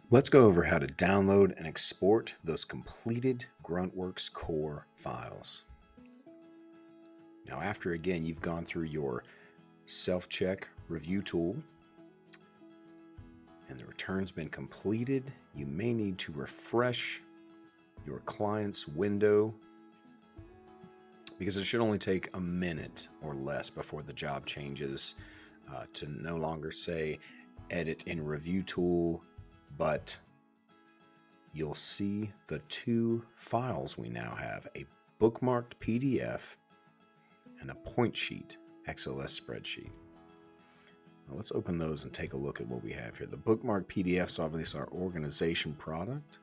Let's go over how to download and export those completed GruntWorx core files. Now, after again, you've gone through your self-check review tool and the return's been completed, you may need to refresh your client's window because it should only take a minute or less before the job changes to no longer say edit in review tool, but you'll see the two files we now have, a bookmarked PDF and a point sheet XLS spreadsheet. Now let's open those and take a look at what we have here. The bookmarked PDFs, obviously our organization product.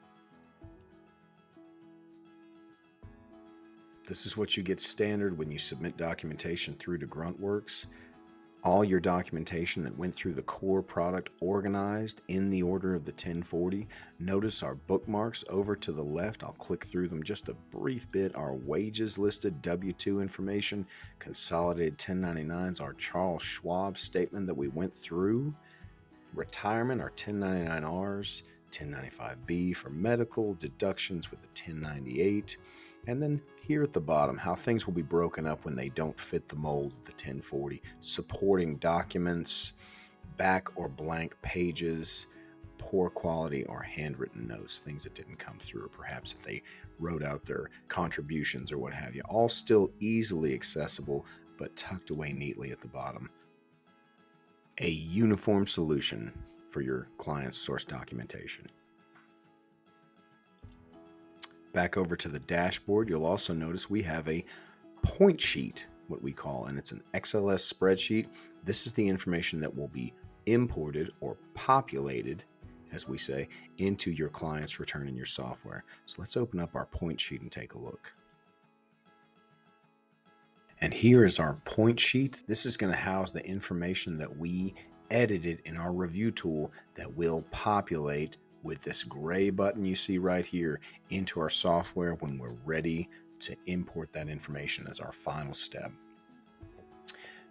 This is what you get standard when you submit documentation through to GruntWorx. All your documentation that went through the core product organized in the order of the 1040. Notice our bookmarks over to the left. I'll click through them just a brief bit. Our wages listed, W-2 information, consolidated 1099s, our Charles Schwab statement that we went through, retirement, our 1099Rs, 1095B for medical, deductions with the 1098, and then here at the bottom, how things will be broken up when they don't fit the mold of the 1040, supporting documents, back or blank pages, poor quality or handwritten notes, things that didn't come through, or perhaps if they wrote out their contributions or what have you, all still easily accessible, but tucked away neatly at the bottom. A uniform solution for your client's source documentation. Back over to the dashboard, you'll also notice we have a point sheet, what we call, and it's an XLS spreadsheet. This is the information that will be imported or populated, as we say, into your client's return in your software. So let's open up our point sheet and take a look. And here is our point sheet. This is going to house the information that we edited in our review tool that will populate with this gray button you see right here into our software when we're ready to import that information as our final step.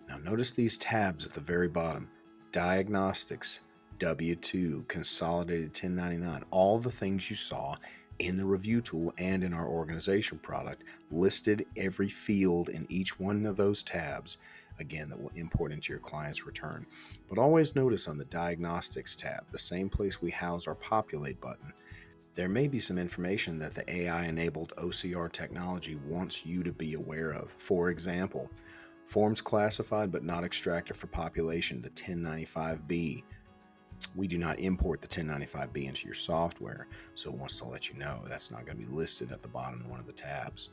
Now notice these tabs at the very bottom: diagnostics, W-2, consolidated 1099, all the things you saw in the review tool and in our organization product, listed every field in each one of those tabs, again, that will import into your client's return. But always notice on the diagnostics tab, the same place we house our populate button, there may be some information that the AI-enabled OCR technology wants you to be aware of. For example, forms classified but not extracted for population, the 1095B. We do not import the 1095B into your software, so it wants to let you know that's not going to be listed at the bottom of one of the tabs.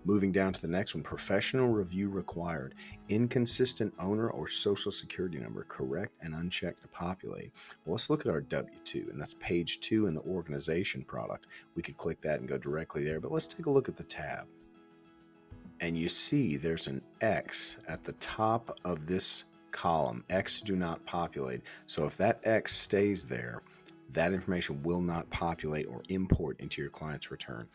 Moving down to the next one, professional review required. Inconsistent owner or social security number, correct and unchecked to populate. Well, let's look at our W-2, and that's page 2 in the organization product. We could click that and go directly there, but let's take a look at the tab. And you see there's an X at the top of this column. X do not populate. So if that X stays there, that information will not populate or import into your client's return.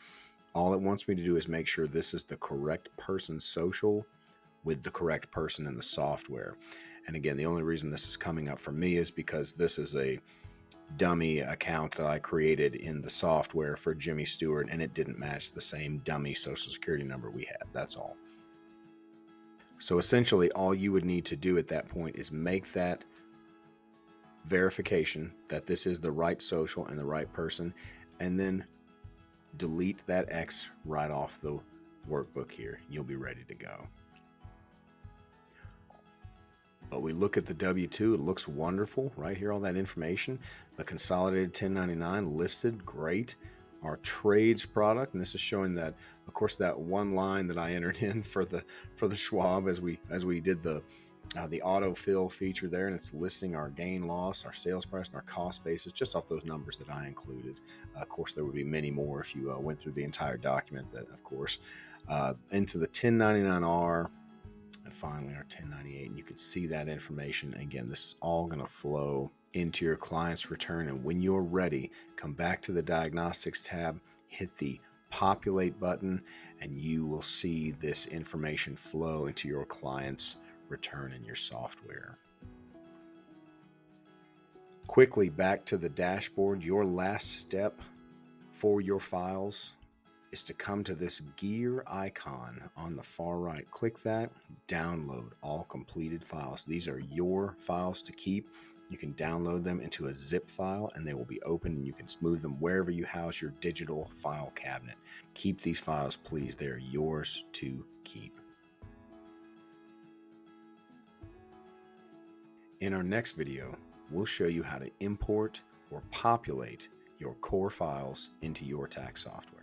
All it wants me to do is make sure this is the correct person's social with the correct person in the software. And again, the only reason this is coming up for me is because this is a dummy account that I created in the software for Jimmy Stewart, and it didn't match the same dummy social security number we had. That's all. So essentially, all you would need to do at that point is make that verification that this is the right social and the right person, and then delete that X right off the workbook here. You'll be ready to go. But we look at the W-2, it looks wonderful right here, all that information. The consolidated 1099 listed, great. Our trades product, and this is showing that, of course, that one line that I entered in for the Schwab as we did the autofill feature there, and it's listing our gain loss, our sales price, and our cost basis just off those numbers that I included. Of course, there would be many more if you went through the entire document. That, of course, into the 1099R. And finally our 1098, and you can see that information. Again, this is all going to flow into your client's return, and when you're ready, come back to the diagnostics tab, hit the populate button, and you will see this information flow into your client's return in your software. Quickly back to the dashboard. Your last step for your files is to come to this gear icon on the far right. Click that, download all completed files. These are your files to keep. You can download them into a zip file and they will be open and you can move them wherever you house your digital file cabinet. Keep these files, please. They're yours to keep. In our next video, we'll show you how to import or populate your core files into your tax software.